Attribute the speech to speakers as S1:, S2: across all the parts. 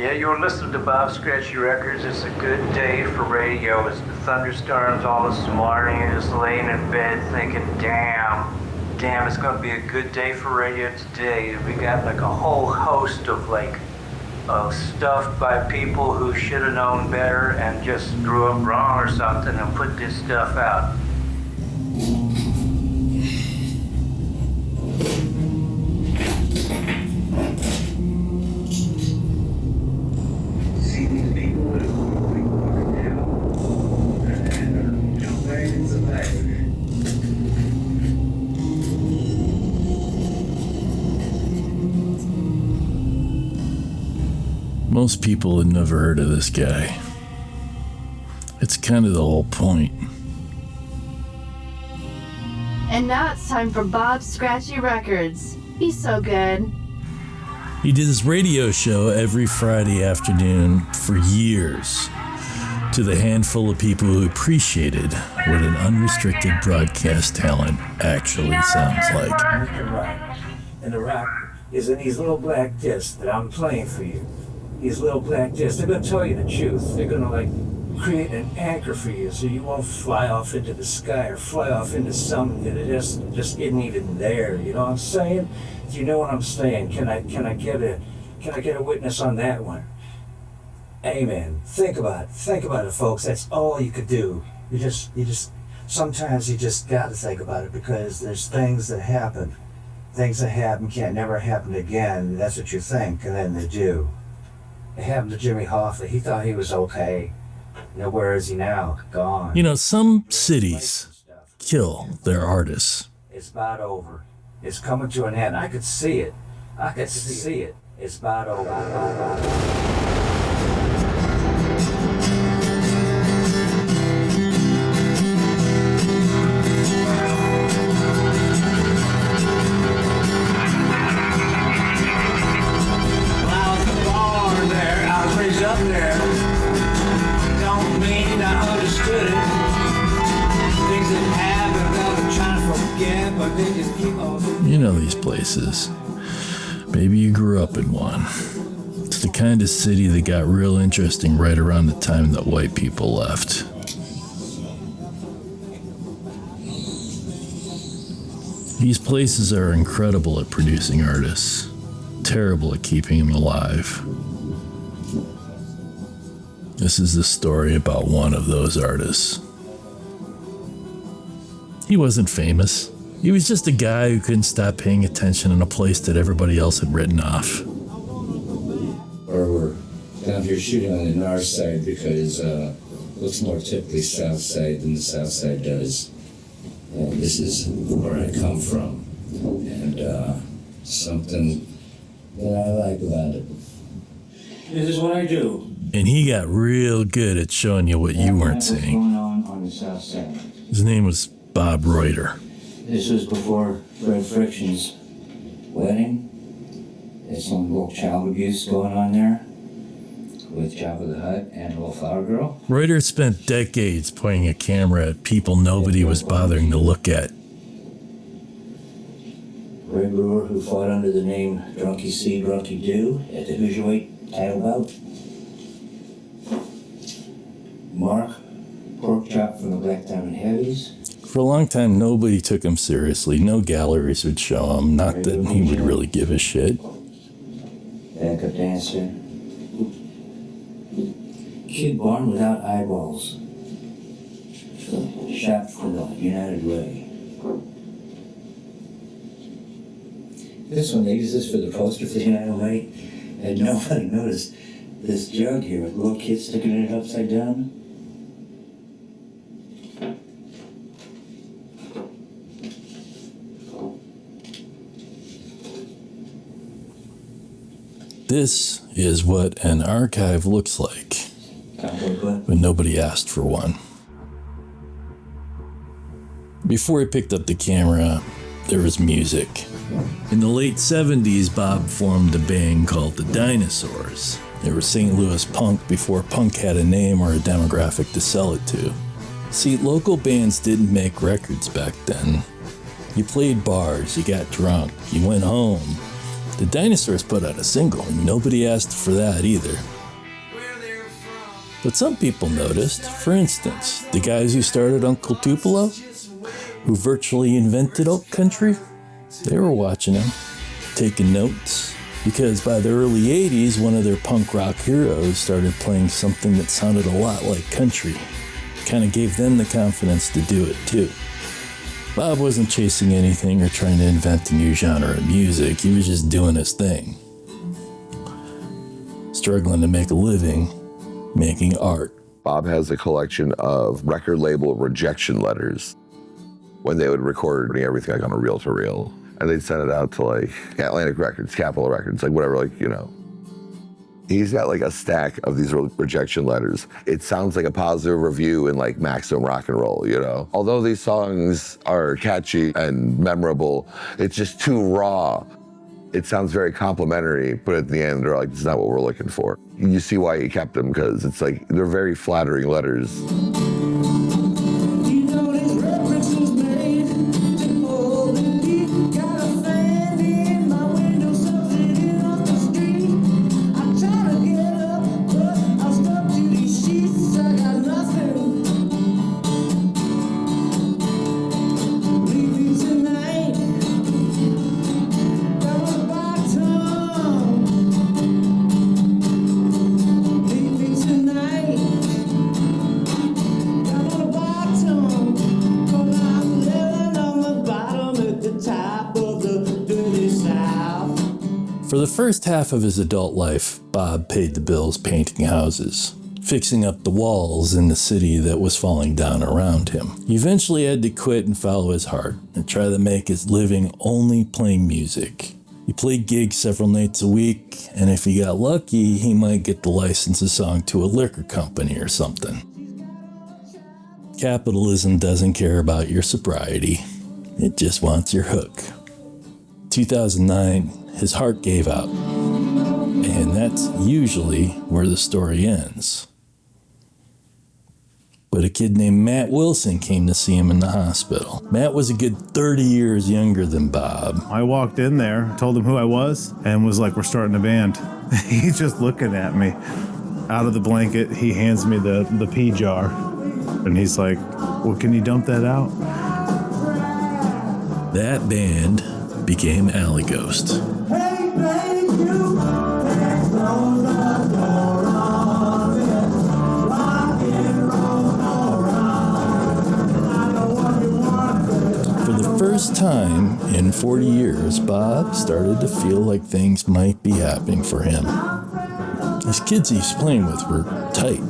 S1: Yeah, you're listening to Bob Scratchy Records. It's a good day for radio. It's the thunderstorms all this morning. You're just laying in bed thinking, damn, it's gonna be a good day for radio today. We got like a whole host of stuff by people who should have known better and just grew up wrong or something and put this stuff out.
S2: Most people had never heard of this guy. It's kind of the whole point.
S3: And now it's time for Bob Scratchy Records. He's so good.
S2: He did his radio show every Friday afternoon for years, to the handful of people who appreciated what an unrestricted broadcast talent actually sounds like.
S4: And the rock is in these little black discs that I'm playing for you. These little black discs, they're gonna tell you the truth. They're gonna create an anchor for you so you won't fly off into the sky or fly off into something that just isn't even there. You know what I'm saying? Do you know what I'm saying? Can I get a witness on that one? Amen. Think about it, folks. That's all you could do. Sometimes you just gotta think about it, because there's things that happen. Things that happen can't never happen again. That's what you think, and then they do. It happened to Jimmy Hoffa. He thought he was okay. Where is he now? Gone.
S2: You know, some cities kill their artists.
S4: It's about over. It's coming to an end. I could see it. It's about over. Up there, don't mean I understood it. Things that happened, I've been trying to forget, but they just keep on.
S2: You know these places. Maybe you grew up in one. It's the kind of city that got real interesting right around the time that white people left. These places are incredible at producing artists, terrible at keeping them alive. This is the story about one of those artists. He wasn't famous. He was just a guy who couldn't stop paying attention in a place that everybody else had written off.
S5: Or we're down here shooting on the north side because it looks more typically south side than the south side does. And this is where I come from. And something that I like about it. This is what I do.
S2: And he got real good at showing you what you weren't seeing.
S5: What's going on the south side?
S2: His name was Bob Reuter.
S5: This was before Fred Friction's wedding. There's some little child abuse going on there with Jabba the Hutt and Little Flower Girl.
S2: Reuter spent decades pointing a camera at people nobody was bothering to look at.
S5: Ray Brewer, who fought under the name Drunky See, Drunky Do at the Hoosier title bout. Mark, pork chop from the Black Diamond Heavies.
S2: For a long time, nobody took him seriously. No galleries would show him. Not that he would really give a shit.
S5: Backup dancer. Kid born without eyeballs. Shot for the United Way. This one, they use this for the poster for the United Way. And nobody noticed this jug here with little kids sticking it upside down.
S2: This is what an archive looks like, but nobody asked for one. Before he picked up the camera, there was music. In the late 70s, Bob formed a band called the Dinosaurs. They were St. Louis punk before punk had a name or a demographic to sell it to. See, local bands didn't make records back then. You played bars, you got drunk, you went home. The Dinosaurs put out a single, and nobody asked for that either. But some people noticed, for instance, the guys who started Uncle Tupelo, who virtually invented oak country, they were watching him, taking notes, because by the early 80s, one of their punk rock heroes started playing something that sounded a lot like country. Kind of gave them the confidence to do it too. Bob wasn't chasing anything or trying to invent a new genre of music, he was just doing his thing. Struggling to make a living, making art.
S6: Bob has a collection of record label rejection letters when they would record everything like on a reel-to-reel. And they'd send it out to like Atlantic Records, Capitol Records, like whatever, like, you know. He's got like a stack of these rejection letters. It sounds like a positive review in like Maximum Rock and Roll, you know? Although these songs are catchy and memorable, it's just too raw. It sounds very complimentary, but at the end, they're like, this is not what we're looking for. You see why he kept them, because it's like, they're very flattering letters.
S2: For the first half of his adult life, Bob paid the bills painting houses, fixing up the walls in the city that was falling down around him. He eventually had to quit and follow his heart and try to make his living only playing music. He played gigs several nights a week, and if he got lucky, he might get to license a song to a liquor company or something. Capitalism doesn't care about your sobriety. It just wants your hook. 2009, his heart gave out. And that's usually where the story ends. But a kid named Matt Wilson came to see him in the hospital. Matt was a good 30 years younger than Bob.
S7: I walked in there, told him who I was, and was like, we're starting a band. He's just looking at me. Out of the blanket, he hands me the pee jar. And he's like, well, can you dump that out?
S2: That band became Alley Ghost. For the first time in 40 years, Bob started to feel like things might be happening for him. His kids he was playing with were tight.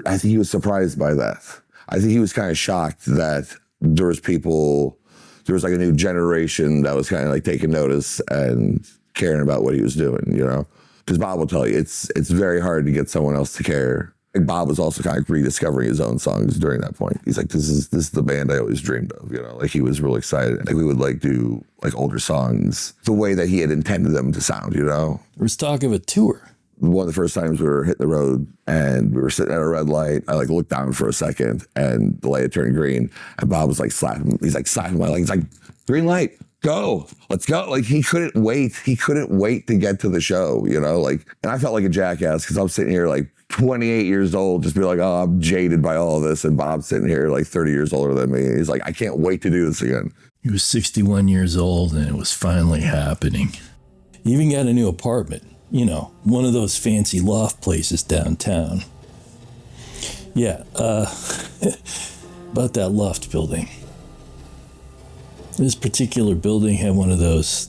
S6: I think he was surprised by that. I think he was kind of shocked that there was like a new generation that was kind of like taking notice and caring about what he was doing, you know? Because Bob will tell you, it's very hard to get someone else to care. Like Bob was also kind of rediscovering his own songs during that point. He's like, this is the band I always dreamed of, you know? Like he was real excited. Like we would like do like older songs the way that he had intended them to sound, you know?
S2: There was talk of a tour.
S6: One of the first times we were hitting the road and we were sitting at a red light, I like looked down for a second and the light had turned green and Bob was like slapping my leg. He's like, green light, go, let's go. Like he couldn't wait. He couldn't wait to get to the show, you know, like, and I felt like a jackass because I'm sitting here like 28 years old, just be like, oh, I'm jaded by all of this. And Bob's sitting here like 30 years older than me. He's like, I can't wait to do this again.
S2: He was 61 years old and it was finally happening. He even got a new apartment. You know, one of those fancy loft places downtown. Yeah, about that loft building. This particular building had one of those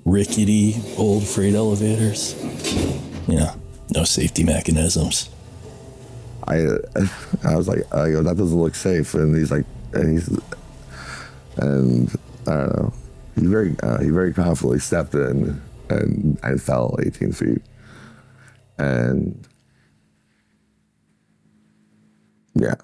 S2: rickety old freight elevators. You know, no safety mechanisms.
S6: I was like, I go, that doesn't look safe. And he's like, and I don't know. He very confidently stepped in. And I fell 18 feet. And yeah.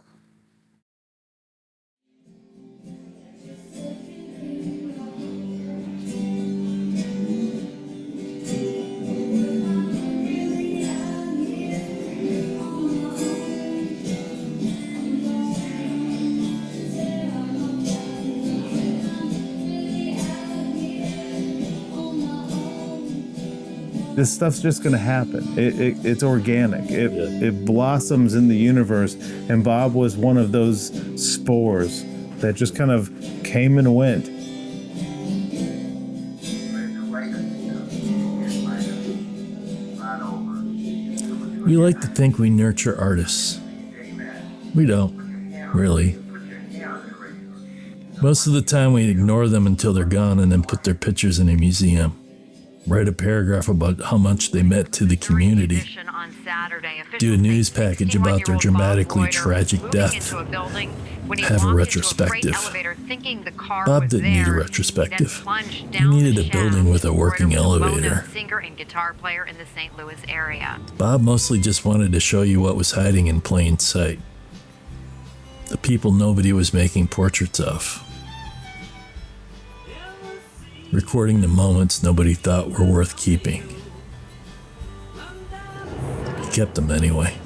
S7: This stuff's just going to happen. It's organic. It blossoms in the universe. And Bob was one of those spores that just kind of came and went.
S2: We like to think we nurture artists. We don't, really. Most of the time we ignore them until they're gone and then put their pictures in a museum. Write a paragraph about how much they meant to the community. Do a news package about their dramatically tragic death. Have a retrospective. Bob didn't need a retrospective. He needed a building with a working elevator. Bob mostly just wanted to show you what was hiding in plain sight. The people nobody was making portraits of. Recording the moments nobody thought were worth keeping. He kept them anyway.